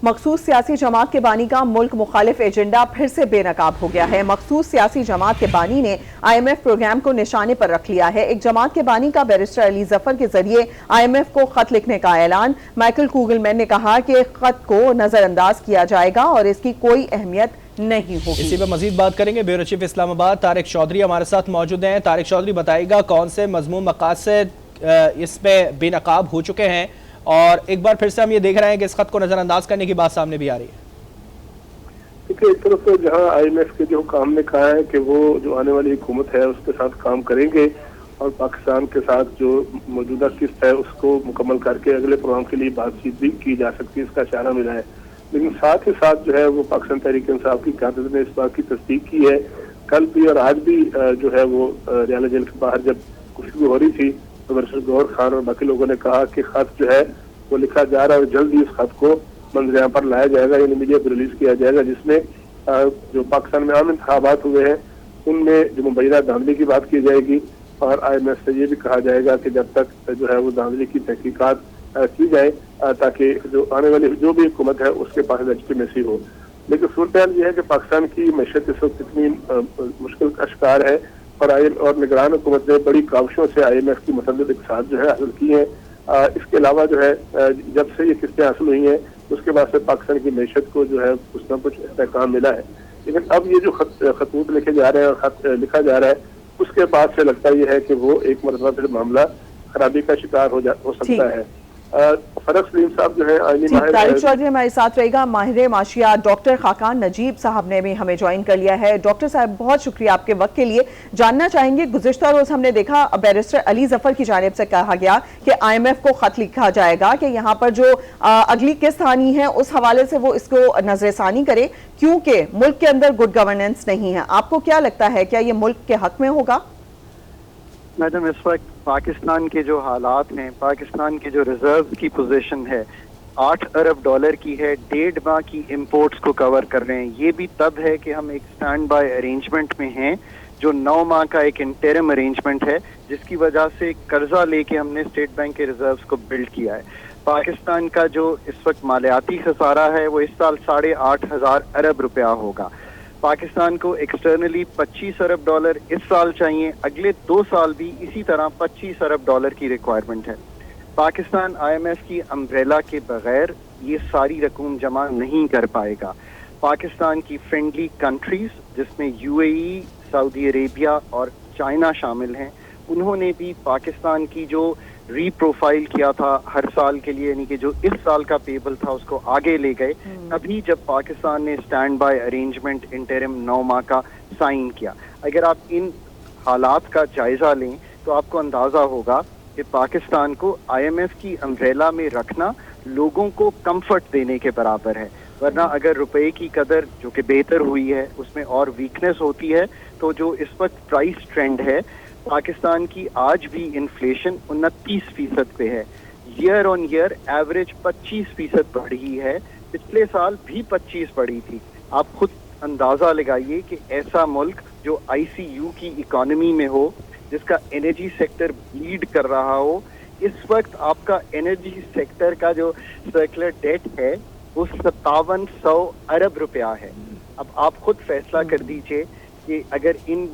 مخصوص سیاسی جماعت کے بانی کا ملک مخالف ایجنڈا پھر سے بے نقاب ہو گیا ہے۔ مخصوص سیاسی جماعت کے بانی نے آئی ایم ایف پروگرام کو نشانے پر رکھ لیا ہے۔ ایک جماعت کے بانی کا بیرسٹر علی ظفر کے ذریعے آئی ایم ایف کو خط لکھنے کا اعلان۔ مائیکل کوگل مین نے کہا کہ خط کو نظر انداز کیا جائے گا اور اس کی کوئی اہمیت نہیں ہوگی۔ اسی پہ مزید بات کریں گے۔ بیورو چیف اسلام آباد طارق چودھری ہمارے ساتھ موجود ہیں۔ طارق چودھری بتائے گا کون سے مضمون مقاصد اس پہ بے نقاب ہو چکے ہیں، اور ایک بار پھر سے ہم یہ دیکھ رہے ہیں کہ اس خط کو نظر انداز کرنے کی بات سامنے بھی آ رہی ہے۔ دیکھیے، ایک طرف سے جہاں آئی ایم ایف کے جو حکام نے کہا ہے کہ وہ جو آنے والی حکومت ہے اس کے ساتھ کام کریں گے اور پاکستان کے ساتھ جو موجودہ قسط ہے اس کو مکمل کر کے اگلے پروگرام کے لیے بات چیت بھی کی جا سکتی ہے، اس کا اشارہ ملا ہے، لیکن ساتھ ہی ساتھ جو ہے وہ پاکستان تحریک انصاف کی قیادت نے اس بات کی تصدیق کی ہے۔ کل بھی اور آج بھی جو ہے وہ ریاض جیل کے باہر جب گفتگو ہو رہی تھی تو برسر گور خان اور باقی لوگوں نے کہا کہ خط جو ہے وہ لکھا جا رہا ہے اور جلد ہی اس خط کو منظر عام پر لایا جائے گا، یعنی میڈیا پر ریلیز کیا جائے گا، جس میں جو پاکستان میں عام انتخابات ہوئے ہیں ان میں جو مبینہ دھاندلی کی بات کی جائے گی، اور آئی ایم ایف سے یہ بھی کہا جائے گا کہ جب تک جو ہے وہ دھاندلی کی تحقیقات کی جائے تاکہ جو آنے والی جو بھی حکومت ہے اس کے پاس لیجٹیمیسی ہو۔ لیکن صورتحال یہ ہے کہ پاکستان کی معیشت اس وقت اتنی مشکل کا شکار ہے اور نگران حکومت نے بڑی کاوشوں سے آئی ایم ایف کی متعدد اقتصاد جو ہے حاصل کی ہیں۔ اس کے علاوہ جو ہے جب سے یہ قسطیں حاصل ہوئی ہیں اس کے بعد سے پاکستان کی معیشت کو جو ہے کچھ نہ کچھ استحکام ملا ہے، لیکن اب یہ جو خطوط لکھے جا رہے ہیں اور خط لکھا جا رہا ہے اس کے بعد سے لگتا یہ ہے کہ وہ ایک مرتبہ پھر معاملہ خرابی کا شکار ہو سکتا ہے۔ فرق سلیم صاحب جو ہے آئینی ماہر طارق چودھری ہمارے ساتھ رہے گا۔ ماہر معاشیات ڈاکٹر خاقان نجیب صاحب نے بھی ہمیں جوائن کر لیا ہے۔ ڈاکٹر صاحب بہت شکریہ آپ کے وقت کے لیے۔ جاننا چاہیں گے، گزشتہ روز ہم نے دیکھا بیرسٹر علی ظفر کی جانب سے کہا گیا کہ آئی ایم ایف کو خط لکھا جائے گا کہ یہاں پر جو اگلی قسط آنی ہے اس حوالے سے وہ اس کو نظر ثانی کرے، کیونکہ ملک کے اندر گڈ گورننس نہیں ہے۔ آپ کو کیا لگتا ہے، کیا یہ ملک کے حق میں ہوگا؟ میڈم، اس وقت پاکستان کے جو حالات ہیں، پاکستان کے جو ریزرو کی پوزیشن ہے 8 ارب ڈالر کی ہے، 1.5 ماہ کی امپورٹس کو کور کر رہے ہیں۔ یہ بھی تب ہے کہ ہم ایک سٹینڈ بائی ارینجمنٹ میں ہیں جو 9 ماہ کا ایک انٹرم ارینجمنٹ ہے، جس کی وجہ سے قرضہ لے کے ہم نے اسٹیٹ بینک کے ریزروز کو بلڈ کیا ہے۔ پاکستان کا جو اس وقت مالیاتی خسارہ ہے وہ اس سال 8,500 ارب روپیہ ہوگا۔ پاکستان کو ایکسٹرنلی 25 ارب ڈالر اس سال چاہیے، اگلے 2 سال بھی اسی طرح 25 ارب ڈالر کی ریکوائرمنٹ ہے۔ پاکستان آئی ایم ایف کی امبریلا کے بغیر یہ ساری رقوم جمع نہیں کر پائے گا۔ پاکستان کی فرینڈلی کنٹریز جس میں یو اے ای، سعودی عربیہ اور چائنا شامل ہیں، انہوں نے بھی پاکستان کی جو ری پروفائل کیا تھا ہر سال کے لیے، یعنی کہ جو اس سال کا پیبل تھا اس کو آگے لے گئے، ابھی جب پاکستان نے سٹینڈ بائی ارینجمنٹ انٹرم 9 ماہ کا سائن کیا۔ اگر آپ ان حالات کا جائزہ لیں تو آپ کو اندازہ ہوگا کہ پاکستان کو آئی ایم ایف کی امبریلا میں رکھنا لوگوں کو کمفرٹ دینے کے برابر ہے، ورنہ اگر روپے کی قدر جو کہ بہتر ہوئی ہے اس میں اور ویکنس ہوتی ہے تو جو اس وقت پرائس ٹرینڈ ہے پاکستان کی آج بھی انفلیشن 29% پہ ہے، ایئر آن ایئر ایوریج 25% بڑھی ہے، پچھلے سال بھی 25 بڑھی تھی۔ آپ خود اندازہ لگائیے کہ ایسا ملک جو آئی سی یو کی اکانومی میں ہو، جس کا انرجی سیکٹر لیڈ کر رہا ہو، اس وقت آپ کا انرجی سیکٹر کا جو سرکولر ڈیٹ ہے وہ 5700 ارب روپیہ ہے۔ اب آپ خود فیصلہ کر دیجئے کہ اگر ان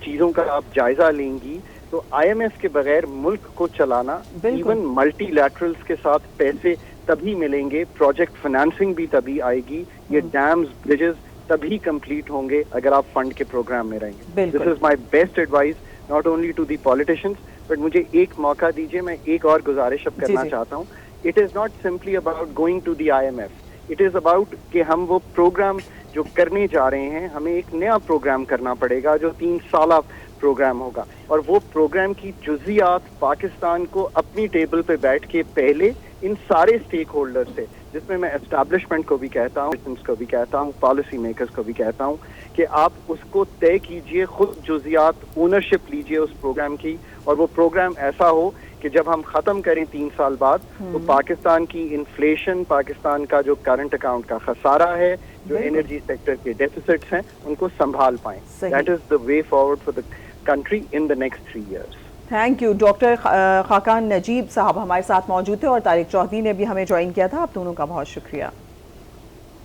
چیزوں کا آپ جائزہ لیں گی تو آئی ایم ایف کے بغیر ملک کو چلانا، ایون ملٹی لیٹرلز کے ساتھ پیسے تبھی ملیں گے، پروجیکٹ فنانسنگ بھی تبھی آئے گی، یہ ڈیمز بریجز تبھی کمپلیٹ ہوں گے اگر آپ فنڈ کے پروگرام میں رہیں گے۔ This is my best advice not only to the politicians, but مجھے ایک موقع دیجیے، میں ایک اور گزارش اب کرنا چاہتا ہوں۔ It is not simply about going to the I M F, it is about کہ ہم وہ پروگرام جو کرنے جا رہے ہیں، ہمیں ایک نیا پروگرام کرنا پڑے گا جو 3 سالہ پروگرام ہوگا، اور وہ پروگرام کی جزیات پاکستان کو اپنی ٹیبل پہ بیٹھ کے پہلے ان سارے اسٹیک ہولڈر سے، جس میں میں اسٹیبلشمنٹ کو بھی کہتا ہوں، کو بھی کہتا ہوں، پالیسی میکرز کو بھی کہتا ہوں کہ آپ اس کو طے کیجئے، خود جزیات اونرشپ لیجئے اس پروگرام کی، اور وہ پروگرام ایسا ہو کہ جب ہم ختم کریں 3 سال بعد تو پاکستان کی انفلیشن، پاکستان کا جو کرنٹ اکاؤنٹ کا خسارہ ہے، جو انرجی سیکٹر کے ڈیفیسٹس ہیں، ان کو سنبھال پائیں۔ That is the way forward for the country in the next 3 years. Thank you. Doctor Khaqan Najeeb Sahab ہمارے ساتھ موجود تھے اور طارق چودھری نے بھی ہمیں جوائن کیا تھا۔ آپ دونوں کا بہت شکریہ۔